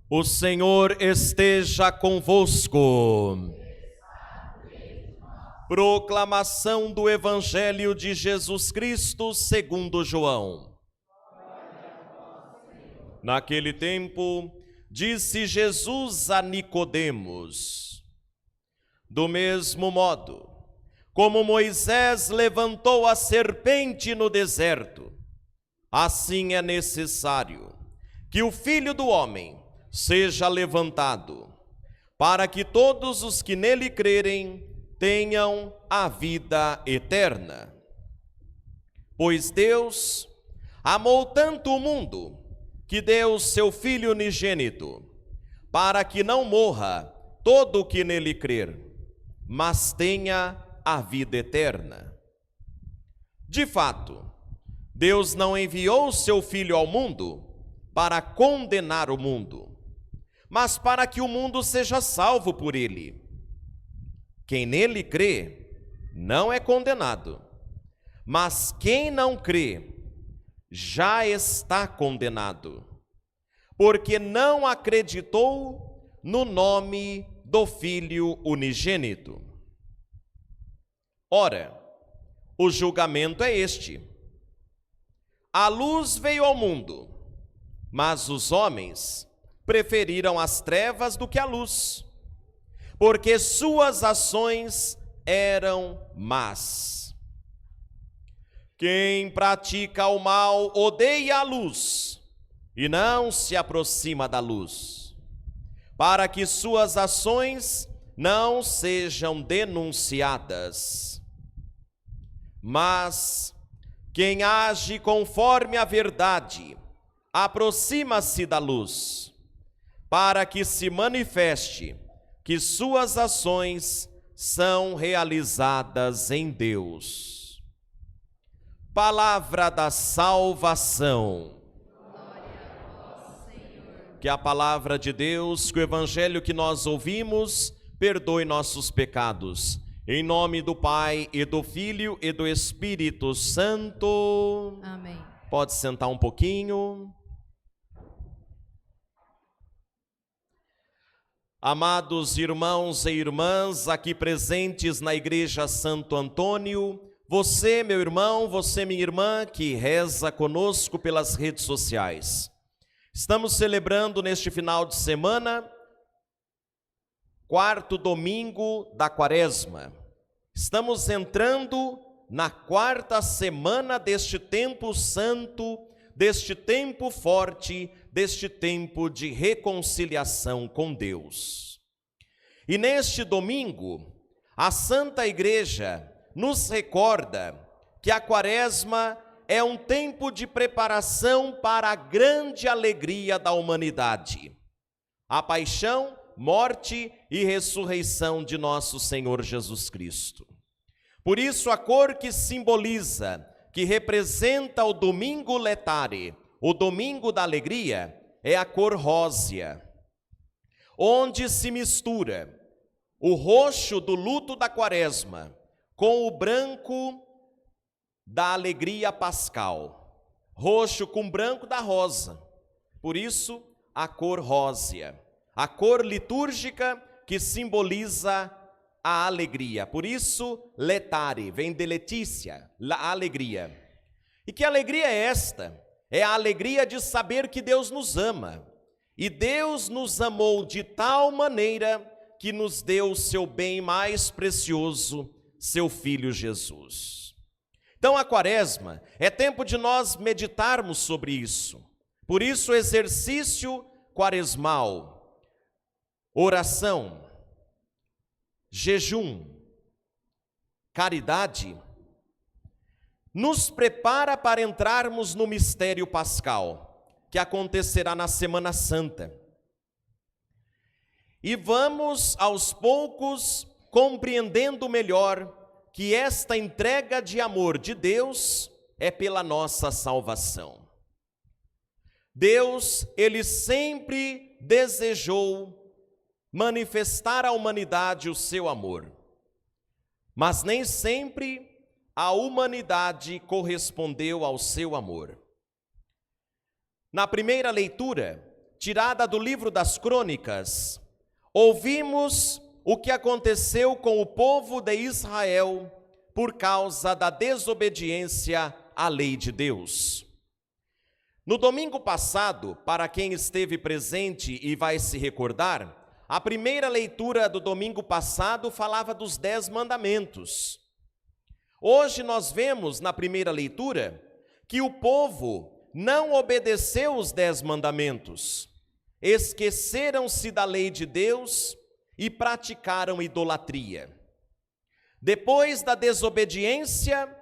O Senhor esteja convosco. Proclamação do Evangelho de Jesus Cristo segundo João. Naquele tempo, disse Jesus a Nicodemos: do mesmo modo, como Moisés levantou a serpente no deserto, assim é necessário que o Filho do Homem seja levantado, para que todos os que nele crerem tenham a vida eterna. Pois Deus amou tanto o mundo, que deu seu Filho unigênito, para que não morra todo o que nele crer, mas tenha a vida eterna. De fato, Deus não enviou seu Filho ao mundo para condenar o mundo, mas para que o mundo seja salvo por ele. Quem nele crê não é condenado, mas quem não crê já está condenado, porque não acreditou no nome do Filho unigênito. Ora, o julgamento é este: a luz veio ao mundo, mas os homens preferiram as trevas do que a luz, porque suas ações eram más. Quem pratica o mal odeia a luz e não se aproxima da luz, para que suas ações não sejam denunciadas. Mas quem age conforme a verdade aproxima-se da luz, para que se manifeste que suas ações são realizadas em Deus. Palavra da salvação. Glória a vós, Senhor. Que a palavra de Deus, que o evangelho que nós ouvimos, perdoe nossos pecados. Em nome do Pai, e do Filho, e do Espírito Santo. Amém. Pode sentar um pouquinho. Amados irmãos e irmãs aqui presentes na Igreja Santo Antônio, você, meu irmão, você, minha irmã, que reza conosco pelas redes sociais. Estamos celebrando neste final de semana, quarto domingo da Quaresma. Estamos entrando na quarta semana deste tempo santo, deste tempo forte, deste tempo de reconciliação com Deus. E neste domingo, a Santa Igreja nos recorda que a Quaresma é um tempo de preparação para a grande alegria da humanidade: a paixão, morte e ressurreição de nosso Senhor Jesus Cristo. Por isso, a cor que simboliza, que representa o Domingo Letare, o Domingo da Alegria, é a cor rósea, onde se mistura o roxo do luto da Quaresma com o branco da alegria pascal, roxo com branco da rosa. Por isso, a cor rósea, a cor litúrgica que simboliza a alegria. Por isso, letare, vem de letícia, a alegria. E que alegria é esta? É a alegria de saber que Deus nos ama. E Deus nos amou de tal maneira que nos deu o seu bem mais precioso, seu Filho Jesus. Então a Quaresma é tempo de nós meditarmos sobre isso. Por isso o exercício quaresmal, oração, jejum, caridade, nos prepara para entrarmos no mistério pascal, que acontecerá na Semana Santa. E vamos, aos poucos, compreendendo melhor que esta entrega de amor de Deus é pela nossa salvação. Deus, Ele sempre desejou manifestar à humanidade o seu amor, mas nem sempre a humanidade correspondeu ao seu amor. Na primeira leitura, tirada do livro das Crônicas, ouvimos o que aconteceu com o povo de Israel por causa da desobediência à lei de Deus. No domingo passado, para quem esteve presente e vai se recordar, a primeira leitura do domingo passado falava dos 10 mandamentos. Hoje nós vemos na primeira leitura que o povo não obedeceu os 10 mandamentos, esqueceram-se da lei de Deus e praticaram idolatria. Depois da desobediência,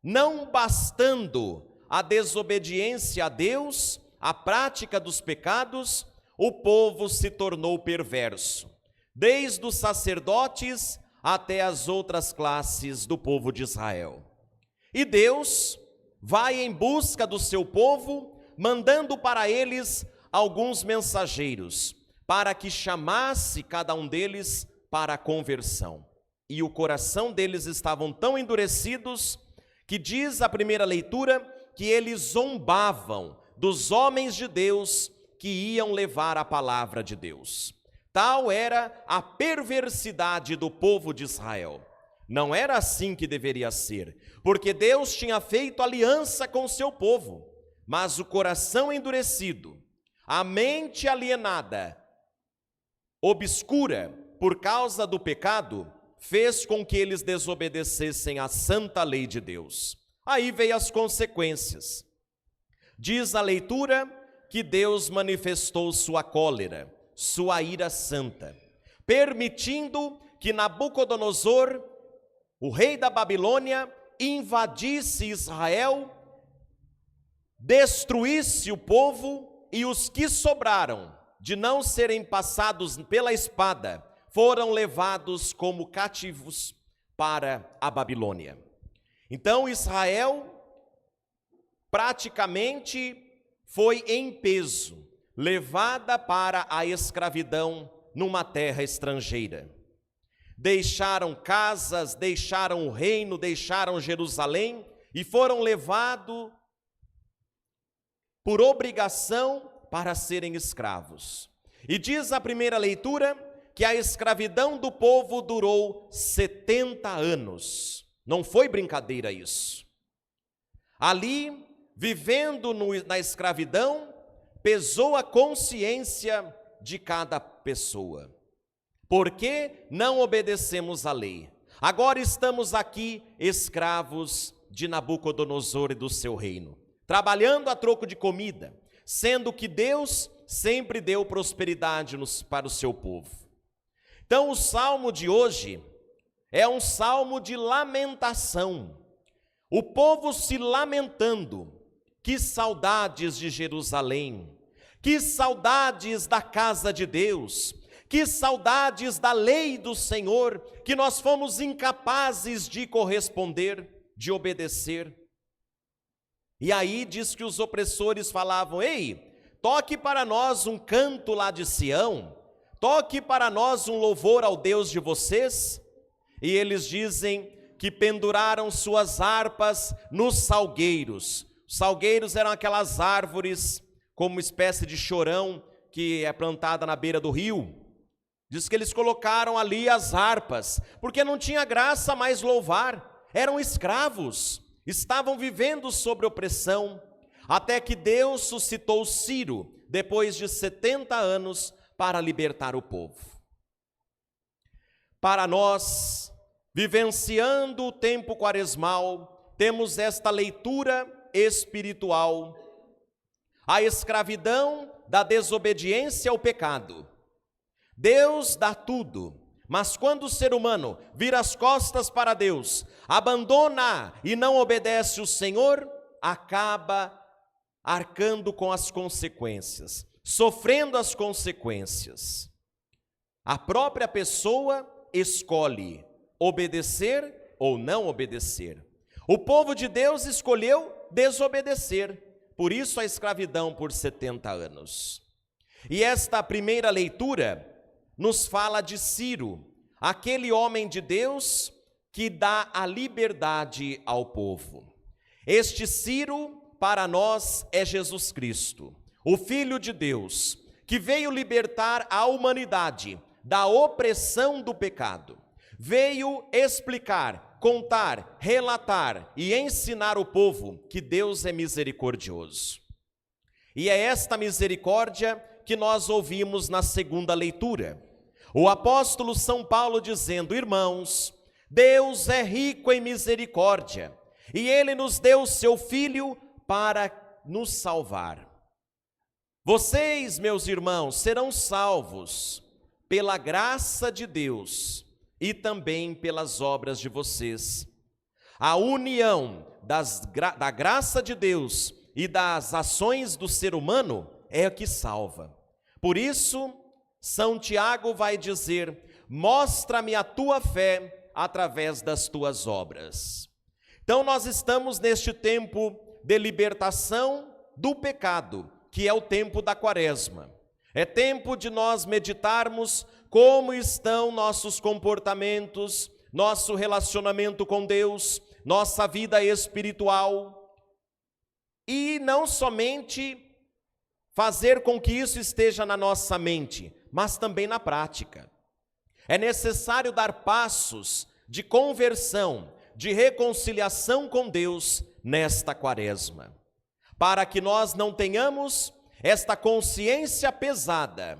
não bastando a desobediência a Deus, a prática dos pecados, o povo se tornou perverso, desde os sacerdotes até as outras classes do povo de Israel. E Deus vai em busca do seu povo, mandando para eles alguns mensageiros, para que chamasse cada um deles para a conversão. E o coração deles estavam tão endurecidos, que diz a primeira leitura, que eles zombavam dos homens de Deus que iam levar a palavra de Deus. Tal era a perversidade do povo de Israel. Não era assim que deveria ser, porque Deus tinha feito aliança com o seu povo, mas o coração endurecido, a mente alienada, obscura por causa do pecado, fez com que eles desobedecessem à santa lei de Deus. Aí veio as consequências. Diz a leitura que Deus manifestou sua cólera, sua ira santa, permitindo que Nabucodonosor, o rei da Babilônia, invadisse Israel, destruísse o povo, e os que sobraram, de não serem passados pela espada, foram levados como cativos para a Babilônia. Então Israel praticamente foi em peso levada para a escravidão numa terra estrangeira. Deixaram casas, deixaram o reino, deixaram Jerusalém e foram levados por obrigação para serem escravos. E diz a primeira leitura que a escravidão do povo durou 70 anos. Não foi brincadeira isso. Ali, vivendo na escravidão, pesou a consciência de cada pessoa. Por que não obedecemos à lei? Agora estamos aqui escravos de Nabucodonosor e do seu reino, trabalhando a troco de comida, sendo que Deus sempre deu prosperidade para o seu povo. Então o salmo de hoje é um salmo de lamentação. O povo se lamentando. Que saudades de Jerusalém, que saudades da casa de Deus, que saudades da lei do Senhor, que nós fomos incapazes de corresponder, de obedecer. E aí diz que os opressores falavam: ei, toque para nós um canto lá de Sião, toque para nós um louvor ao Deus de vocês. E eles dizem que penduraram suas harpas nos salgueiros. Os salgueiros eram aquelas árvores como uma espécie de chorão que é plantada na beira do rio. Diz que eles colocaram ali as harpas, porque não tinha graça mais louvar, eram escravos, estavam vivendo sob opressão, até que Deus suscitou Ciro, depois de 70 anos, para libertar o povo. Para nós, vivenciando o tempo quaresmal, temos esta leitura espiritual, a escravidão da desobediência ao pecado. Deus dá tudo, mas quando o ser humano vira as costas para Deus, abandona e não obedece o Senhor, acaba arcando com as consequências, sofrendo as consequências. A própria pessoa escolhe obedecer ou não obedecer. O povo de Deus escolheu desobedecer, por isso a escravidão por 70 anos. E esta primeira leitura nos fala de Ciro, aquele homem de Deus que dá a liberdade ao povo. Este Ciro, para nós, é Jesus Cristo, o Filho de Deus, que veio libertar a humanidade da opressão do pecado. Veio explicar, contar, relatar e ensinar o povo que Deus é misericordioso. E é esta misericórdia que nós ouvimos na segunda leitura. O apóstolo São Paulo dizendo: irmãos, Deus é rico em misericórdia, e Ele nos deu o seu Filho para nos salvar. Vocês, meus irmãos, serão salvos pela graça de Deus e também pelas obras de vocês. A união da graça de Deus e das ações do ser humano é a que salva. Por isso, São Tiago vai dizer: mostra-me a tua fé através das tuas obras. Então nós estamos neste tempo de libertação do pecado, que é o tempo da Quaresma. É tempo de nós meditarmos como estão nossos comportamentos, nosso relacionamento com Deus, nossa vida espiritual. E não somente fazer com que isso esteja na nossa mente, mas também na prática. É necessário dar passos de conversão, de reconciliação com Deus nesta Quaresma, para que nós não tenhamos esta consciência pesada,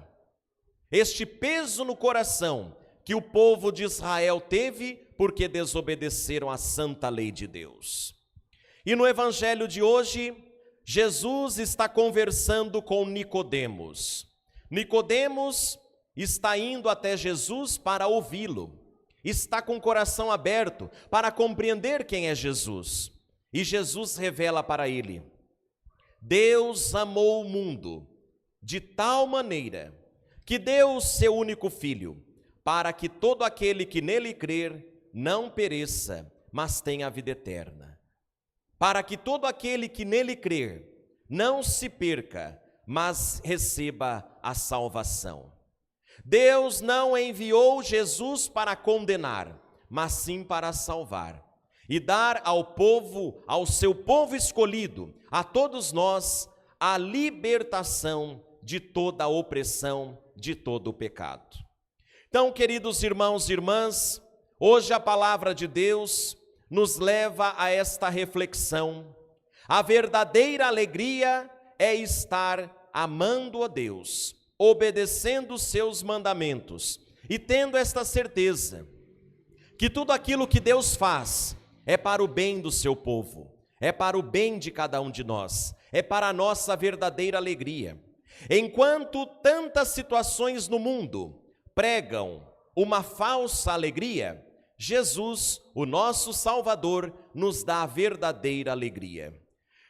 este peso no coração que o povo de Israel teve porque desobedeceram à santa lei de Deus. E no evangelho de hoje, Jesus está conversando com Nicodemos. Nicodemos está indo até Jesus para ouvi-lo, está com o coração aberto para compreender quem é Jesus. E Jesus revela para ele: Deus amou o mundo de tal maneira que deu o seu único Filho, para que todo aquele que nele crer não pereça, mas tenha a vida eterna. Para que todo aquele que nele crer não se perca, mas receba a salvação. Deus não enviou Jesus para condenar, mas sim para salvar e dar ao povo, ao seu povo escolhido, a todos nós, a libertação de toda a opressão, de todo o pecado. Então, queridos irmãos e irmãs, hoje a palavra de Deus nos leva a esta reflexão. A verdadeira alegria é estar amando a Deus, obedecendo os seus mandamentos e tendo esta certeza que tudo aquilo que Deus faz é para o bem do seu povo, é para o bem de cada um de nós, é para a nossa verdadeira alegria. Enquanto tantas situações no mundo pregam uma falsa alegria, Jesus, o nosso Salvador, nos dá a verdadeira alegria.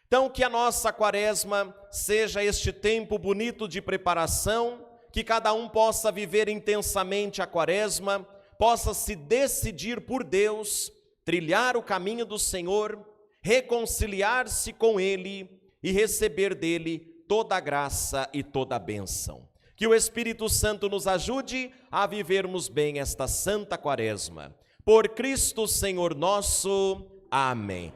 Então, que a nossa Quaresma seja este tempo bonito de preparação, que cada um possa viver intensamente a Quaresma, possa se decidir por Deus, trilhar o caminho do Senhor, reconciliar-se com Ele e receber dele toda a graça e toda a bênção. Que o Espírito Santo nos ajude a vivermos bem esta Santa Quaresma. Por Cristo Senhor nosso. Amém.